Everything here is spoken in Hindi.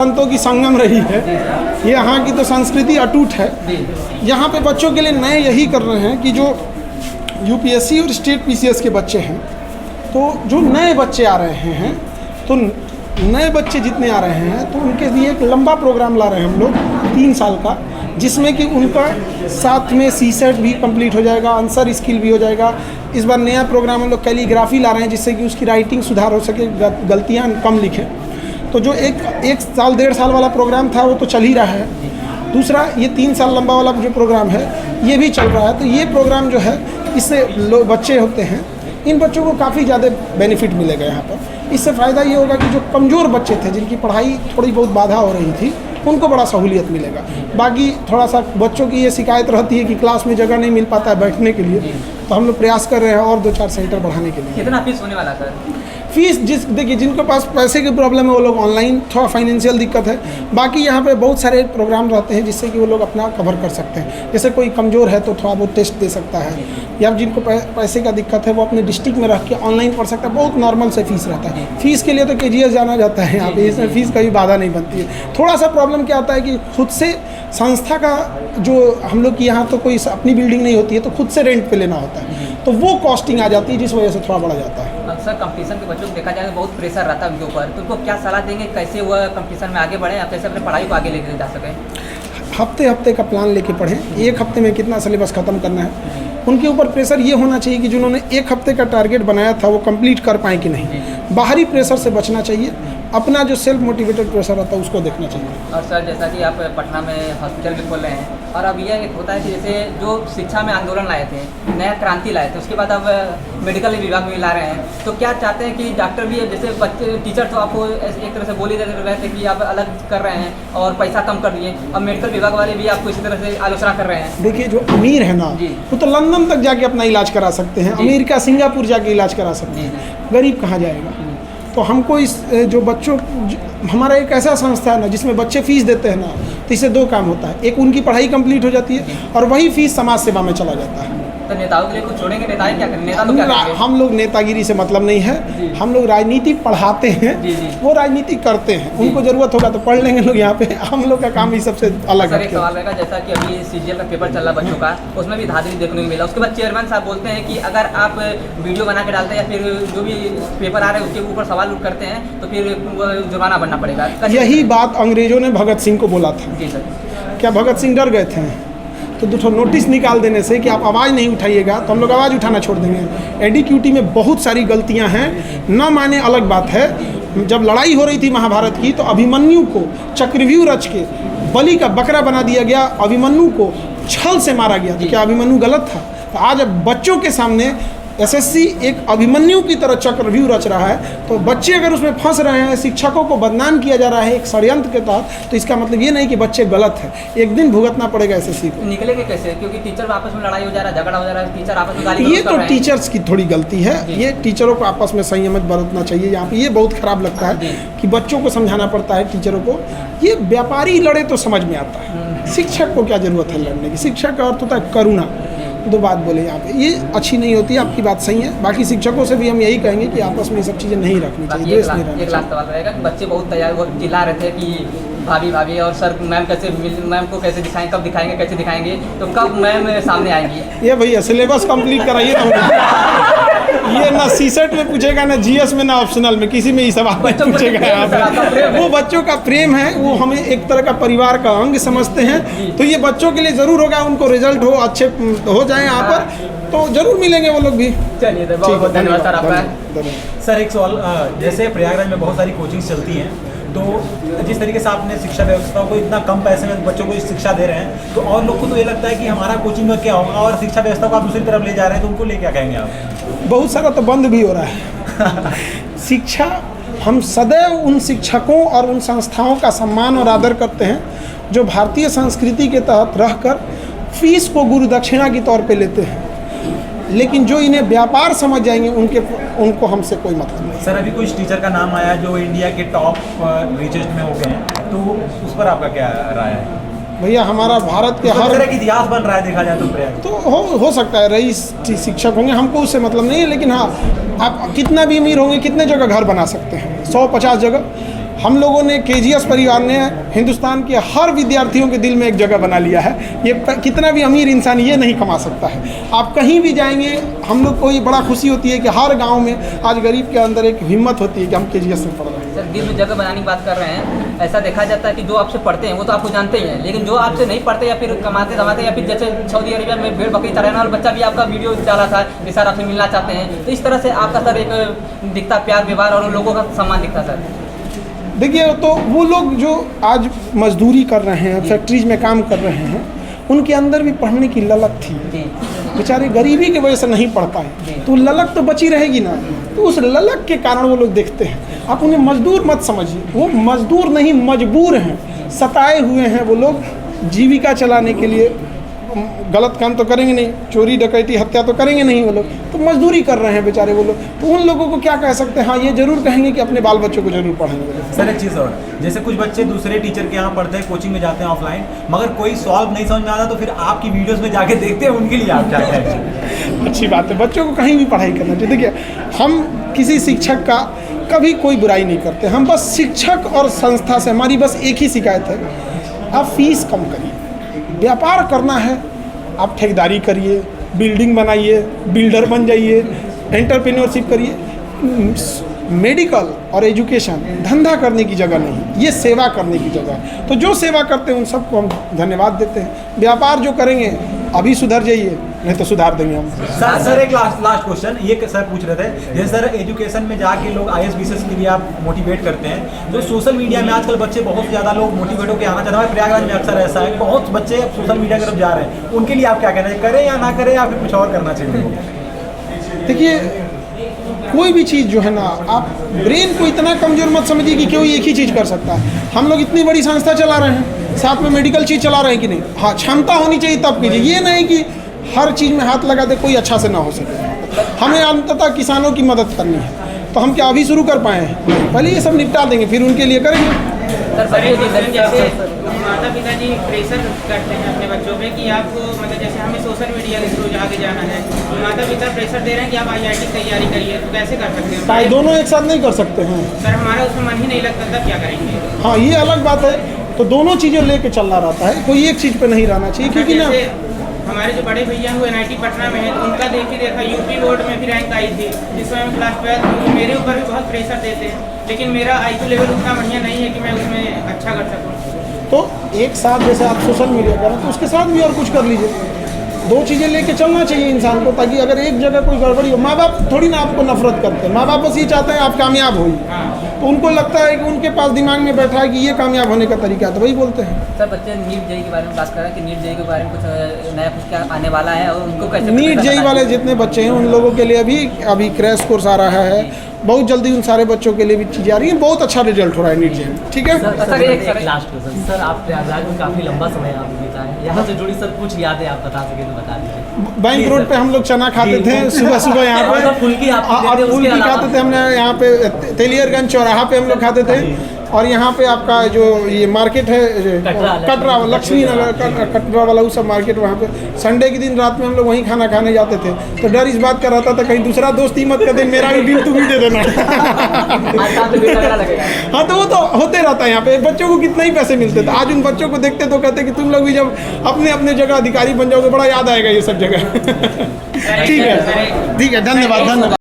संतों की संगम रही है, ये यहाँ की तो संस्कृति अटूट है। यहाँ पे बच्चों के लिए नए यही कर रहे हैं कि जो यूपीएससी और स्टेट पीसीएस के बच्चे हैं, तो जो नए बच्चे आ रहे हैं, तो नए बच्चे जितने आ रहे हैं तो उनके लिए एक लंबा प्रोग्राम ला रहे हैं हम लोग 3 साल का, जिसमें कि उनका साथ में सीसेट भी कंप्लीट हो जाएगा, आंसर स्किल भी हो जाएगा। इस बार नया प्रोग्राम हम लोग कैलीग्राफी ला रहे हैं, जिससे कि उसकी राइटिंग सुधार हो सके, गलतियाँ कम लिखें। तो जो एक साल 1.5 साल वाला प्रोग्राम था वो तो चल ही रहा है। दूसरा ये 3 साल लंबा वाला जो प्रोग्राम है ये भी चल रहा है। तो ये प्रोग्राम जो है, इससे बच्चे होते हैं, इन बच्चों को काफ़ी ज़्यादा बेनिफिट मिलेगा यहाँ पर। इससे फ़ायदा ये होगा कि जो कमज़ोर बच्चे थे, जिनकी पढ़ाई थोड़ी बहुत बाधा हो रही थी, उनको बड़ा सहूलियत मिलेगा। बाकी थोड़ा सा बच्चों की ये शिकायत रहती है कि क्लास में जगह नहीं मिल पाता है बैठने के लिए, तो हम लोग प्रयास कर रहे हैं और 2-4 सेंटर बढ़ाने के लिए। कितना फीस होने वाला सर? फीस देखिए, जिनके पास पैसे की प्रॉब्लम है वो लोग ऑनलाइन, थोड़ा फाइनेंशियल दिक्कत है। बाकी यहाँ पे बहुत सारे प्रोग्राम रहते हैं जिससे कि वो लोग अपना कवर कर सकते हैं। जैसे कोई कमज़ोर है तो थोड़ा बहुत टेस्ट दे सकता है, या जिनको पैसे का दिक्कत है वो अपने डिस्ट्रिक्ट में रह के ऑनलाइन पढ़ सकता है। बहुत नॉर्मल से फीस रहता है। फीस के लिए तो KGS जाना जाता है यहाँ पे, इसमें फ़ीस कभी बाधा नहीं बनती है। थोड़ा सा प्रॉब्लम क्या आता है कि खुद से संस्था का जो हम लोग की यहाँ तो कोई अपनी बिल्डिंग नहीं होती है, तो खुद से रेंट पे लेना होता है, तो वो कॉस्टिंग आ जाती है, जिस वजह से थोड़ा बढ़ा जाता है। अक्सर कंपटीशन के बच्चों को देखा जाए बहुत प्रेशर रहता है उनके ऊपर, तो उनको क्या सलाह देंगे कैसे वह कंपटीशन में आगे बढ़े या कैसे अपने पढ़ाई को आगे लेकर जा सकें? हफ्ते का प्लान लेके पढ़ें, 1 हफ्ते में कितना सिलेबस ख़त्म करना है। उनके ऊपर प्रेशर ये होना चाहिए कि जिन्होंने 1 हफ्ते का टारगेट बनाया था वो कंप्लीट कर पाएँ कि नहीं। बाहरी प्रेशर से बचना चाहिए, अपना जो सेल्फ मोटिवेटेड प्रेशर रहता है उसको देखना चाहिए। और सर, जैसा कि आप पटना में हॉस्पिटल भी खोल रहे हैं, और अब यह एक होता है कि जैसे जो शिक्षा में आंदोलन लाए थे, नया क्रांति लाए थे, उसके बाद अब मेडिकल विभाग में ला रहे हैं, तो क्या चाहते हैं कि डॉक्टर भी, जैसे बच्चे टीचर तो आपको एक तरह से बोल ही रहे थे कि आप अलग कर रहे हैं और पैसा कम कर दिए, अब मेडिकल विभाग वाले भी आपको इसी तरह से आलोचना कर रहे हैं। देखिए, जो अमीर है ना वो तो लंदन तक जाके अपना इलाज करा सकते हैं, अमेरिका सिंगापुर जाके इलाज करा सकते हैं, गरीब कहाँ जाएगा? तो हमको इस जो बच्चों, हमारा एक ऐसा संस्था है ना जिसमें बच्चे फीस देते हैं ना, तो इससे 2 काम होता है। एक, उनकी पढ़ाई कंप्लीट हो जाती है और वही फीस समाज सेवा में चला जाता है। तो नेताओं के लिए कुछ छोड़ेंगे? नेताएं क्या करेंगे? नेता तो क्या करेंगे? हम लोग नेतागिरी से मतलब नहीं है, हम लोग राजनीति पढ़ाते हैं, वो राजनीति करते हैं। उनको जरूरत होगा तो पढ़ लेंगे लोग यहाँ पे, हम लोग का काम ही सबसे अलग है। एक सवाल रहेगा, जैसा कि अभी CGL का पेपर चल रहा बच्चों का, उसमें भी धांधली देखने को मिला। उसके बाद चेयरमैन साहब बोलते हैं कि अगर आप वीडियो बना के डालते हैं या फिर जो भी पेपर आ रहे हैं उसके ऊपर सवाल करते हैं तो फिर जुर्माना भरना पड़ेगा। यही बात अंग्रेजों ने भगत सिंह को बोला था। जी सर। क्या भगत सिंह डर गए थे? तो 2 नोटिस निकाल देने से कि आप आवाज़ नहीं उठाइएगा तो हम लोग आवाज़ उठाना छोड़ देंगे। एडीक्यूटी में बहुत सारी गलतियां हैं, न माने अलग बात है। जब लड़ाई हो रही थी महाभारत की, तो अभिमन्यु को चक्रव्यूह रच के बलि का बकरा बना दिया गया, अभिमन्यु को छल से मारा गया। तो क्या अभिमन्यु गलत था? तो आज अब बच्चों के सामने SSC एक अभिमन्यु की तरह चक्रव्यूह रच रहा है, तो बच्चे अगर उसमें फंस रहे हैं, शिक्षकों को बदनाम किया जा रहा है एक षड्यंत्र के तहत, तो इसका मतलब ये नहीं कि बच्चे गलत हैं। एक दिन भुगतना पड़ेगा SSC को। निकलेंगे कैसे? क्योंकि टीचर आपस में लड़ाई हो जा रहा है, झगड़ा हो जा रहा है, टीचर आपस में गाली ये तो टीचर्स की थोड़ी गलती है। ये टीचरों को आपस में संयमित बरतना चाहिए। यहाँ पे ये बहुत खराब लगता है कि बच्चों को समझाना पड़ता है टीचरों को। ये व्यापारी लड़े तो समझ में आता है, शिक्षक को क्या जरूरत है लड़ने की? शिक्षक का अर्थ होता है करुणा। 2 बात बोले यहाँ पे, ये अच्छी नहीं होती। आपकी बात सही है। बाकी शिक्षकों से भी हम यही कहेंगे कि आपस में ये सब चीज़ें नहीं रखनी चाहिए, द्वेष नहीं रखना चाहिए। एक लास्ट सवाल रहेगा कि बच्चे बहुत तैयार वो चिल्ला रहे थे कि भाभी और सर मैम को कैसे दिखाएंगे, कब दिखाएंगे, कैसे दिखाएंगे, तो कब मैम सामने आएंगी? ये भैया सिलेबस कंप्लीट कराइए ना। ये ना सीसेट में पूछेगा, ना GS में, ना ऑप्शनल में, किसी में ही सवाल पूछेगा यहाँ पे। वो बच्चों का प्रेम है, वो हमें एक तरह का परिवार का अंग समझते हैं, तो ये बच्चों के लिए ज़रूर होगा। उनको रिजल्ट हो, अच्छे हो जाए यहाँ पर तो ज़रूर मिलेंगे वो लोग भी। चलिए, बहुत धन्यवाद सर आपका। सर, एक सवाल, जैसे प्रयागराज में बहुत सारी कोचिंग चलती हैं, तो जिस तरीके से आपने शिक्षा व्यवस्था को इतना कम पैसे में बच्चों को शिक्षा दे रहे हैं, तो और लोग को तो ये लगता है कि हमारा कोचिंग में क्या होगा, और शिक्षा व्यवस्था को आप दूसरी तरफ ले जा रहे हैं, तो उनको ले क्या कहेंगे आप? बहुत सारा तो बंद भी हो रहा है। शिक्षा, हम सदैव उन शिक्षकों और उन संस्थाओं का सम्मान और आदर करते हैं जो भारतीय संस्कृति के तहत रहकर फीस को गुरु दक्षिणा के तौर पे लेते हैं, लेकिन जो इन्हें व्यापार समझ जाएंगे उनको हमसे कोई मतलब नहीं। सर, अभी कुछ टीचर का नाम आया जो इंडिया के टॉप रिचेस्ट में हो गए हैं, तो उस पर आपका क्या राय है? भैया, हमारा भारत के हर तरह की इतिहास बन रहा है देखा जाए तो हो सकता है रईस शिक्षक होंगे, हमको उससे मतलब नहीं है। लेकिन हाँ, आप कितना भी अमीर होंगे, कितने जगह घर बना सकते हैं? 150 जगह। हम लोगों ने KGS परिवार ने हिंदुस्तान के हर विद्यार्थियों के दिल में एक जगह बना लिया है। ये कितना भी अमीर इंसान ये नहीं कमा सकता है। आप कहीं भी जाएंगे, हम लोग को ये बड़ा खुशी होती है कि हर गांव में आज गरीब के अंदर एक हिम्मत होती है कि हम KGS में पढ़ रहे हैं। सर दिल में जगह बनाने की बात कर रहे हैं, ऐसा देखा जाता है कि जो आपसे पढ़ते हैं वो तो आपको जानते ही हैं, लेकिन जो आपसे नहीं पढ़ते या फिर कमाते धमाते या फिर जैसे सऊदी अरबिया में भेड़ बकरी चराने वाला बच्चा भी आपका वीडियो डाला था कि सर आपसे मिलना चाहते हैं, तो इस तरह से आपका सर एक दिखता प्यार व्यवहार और लोगों का सम्मान दिखता सर। देखिए, तो वो लोग जो आज मजदूरी कर रहे हैं, फैक्ट्रीज में काम कर रहे हैं, उनके अंदर भी पढ़ने की ललक थी। बेचारे गरीबी की वजह से नहीं पढ़ पाए, तो ललक तो बची रहेगी ना। तो उस ललक के कारण वो लोग देखते हैं। आप उन्हें मजदूर मत समझिए, वो मजदूर नहीं मजबूर हैं, सताए हुए हैं। वो लोग जीविका चलाने के लिए गलत काम तो करेंगे नहीं, चोरी डकैती हत्या तो करेंगे नहीं, वो लोग तो मजदूरी कर रहे हैं बेचारे वो लोग। तो उन लोगों को क्या कह सकते हैं? हाँ, ये जरूर कहेंगे कि अपने बाल बच्चों को जरूर पढ़ाएंगे। सर एक चीज़ और, जैसे कुछ बच्चे दूसरे टीचर के यहाँ पढ़ते हैं, कोचिंग में जाते हैं ऑफलाइन, मगर कोई सॉल्व नहीं समझ में आता तो फिर आपकी वीडियोस में जाके देखते हैं, उनके लिए आप क्या कहें? अच्छी बात है, बच्चों को कहीं भी पढ़ाई करना चाहिए। देखिए, हम किसी शिक्षक का कभी कोई बुराई नहीं करते, हम बस शिक्षक और संस्था से हमारी बस एक ही शिकायत है, आप फीस कम करिए। व्यापार करना है, आप ठेकेदारी करिए, बिल्डिंग बनाइए, बिल्डर बन जाइए, एंटरप्रेन्योरशिप करिए। मेडिकल और एजुकेशन धंधा करने की जगह नहीं, ये सेवा करने की जगह है। तो जो सेवा करते हैं उन सबको हम धन्यवाद देते हैं। व्यापार जो करेंगे अभी सुधर जाइए, नहीं तो सुधार देंगे हम। सर एक लास्ट क्वेश्चन ये सर पूछ रहे थे, जैसे सर एजुकेशन में जाके लोग IAS BCS के लिए आप मोटिवेट करते हैं, जो सोशल मीडिया में आजकल बच्चे बहुत ज़्यादा लोग मोटिवेट होकर आना चाहते हैं, प्रयागराज में अक्सर ऐसा है, बहुत बच्चे सोशल मीडिया की तरफ जा रहे हैं, उनके लिए आप क्या कहना चाहिए, करें या ना करें या फिर कुछ और करना चाहिए? देखिए, कोई भी चीज़ जो है ना, आप ब्रेन को इतना कमज़ोर मत समझिए कि कोई एक ही चीज़ कर सकता है। हम लोग इतनी बड़ी संस्था चला रहे हैं, साथ में मेडिकल चीज़ चला रहे हैं कि नहीं? हाँ, क्षमता होनी चाहिए तब कीजिए। ये नहीं कि हर चीज़ में हाथ लगा दे कोई अच्छा से ना हो सके। हमें अंततः किसानों की मदद करनी है, तो हम क्या अभी शुरू कर पाए हैं? पहले ये सब निपटा देंगे, फिर उनके लिए करेंगे। जैसे माता पिता जी प्रेशर करते हैं अपने बच्चों पे कि आपको मतलब जैसे हमें सोशल मीडिया के थ्रू आगे जाना है, तो माता पिता प्रेशर दे रहे हैं कि आप IIT तैयारी करिए, तो कैसे कर सकते हैं? शायद दोनों एक साथ नहीं कर सकते हैं सर, हमारा उसमें मन ही नहीं लगता, तब क्या करेंगे? हाँ, ये अलग बात है। तो दोनों चीज़ें लेके चलना रहता है, कोई एक चीज़ पे नहीं रहना चाहिए। क्योंकि ना हमारे जो बड़े भैया हुए NIT पटना में है, तो उनका देखा UP बोर्ड में भी रैंक आई थी, जिसमें मैं क्लास 12 मेरे ऊपर भी बहुत प्रेशर देते हैं, लेकिन मेरा IQ लेवल उतना बढ़िया नहीं है कि मैं उसमें अच्छा कर सकूँ। तो एक साथ जैसे आप सोशल मीडिया करें, तो उसके साथ भी और कुछ कर लीजिए। दो चीज़ें लेके चलना चाहिए इंसान को, ताकि अगर एक जगह कोई गड़बड़ी हो, माँ बाप थोड़ी ना आपको नफरत करते हैं, माँ बाप बस ये चाहते हैं आप कामयाब होइए। तो उनको लगता है कि उनके पास दिमाग में बैठा है कि ये कामयाब होने का तरीका है, तो वही बोलते हैं। सर बच्चे नीट जेई के बारे में बात कर रहे हैं कि नीट जेई के बारे में कुछ नया कुछ क्या आने वाला है और उनको कैसे नीट जेई वाले जितने बच्चे हैं उन लोगों के लिए अभी क्रैश कोर्स आ रहा है, बहुत जल्दी उन सारे बच्चों के लिए भी चीज़ें आ रही हैं। बहुत अच्छा रिजल्ट हो रहा है नीट जेई में। ठीक है सर, एक लास्ट क्वेश्चन सर, आप प्रयागराज में काफ़ी लंबा समय आप बीता है, यहाँ से जुड़ी सर कुछ यादें आप बता सके तो बता दीजिए। बैंक रोड पे हम लोग चना खाते थे सुबह सुबह यहाँ पे, और फुल्की खाते थे। हमने यहाँ पे तेलियरगंज चौराहा पे हम लोग खाते थे, और यहाँ पे आपका जो ये मार्केट है कटरा लक्ष्मी नगर कटरा वाला वो सब मार्केट, वहाँ पे संडे के दिन रात में हम लोग वहीं खाना खाने जाते थे। तो डर इस बात का रहता था कहीं दूसरा दोस्त ही मत कर दे, मेरा भी बिल तू भी दे देना। हाँ, तो वो तो होते रहता है यहाँ पे। बच्चों को कितना ही पैसे मिलते थे, आज उन बच्चों को देखते तो कहते कि तुम लोग भी जब अपने अपने जगह अधिकारी बन जाओगे बड़ा याद आएगा ये सब जगह। ठीक है, धन्यवाद।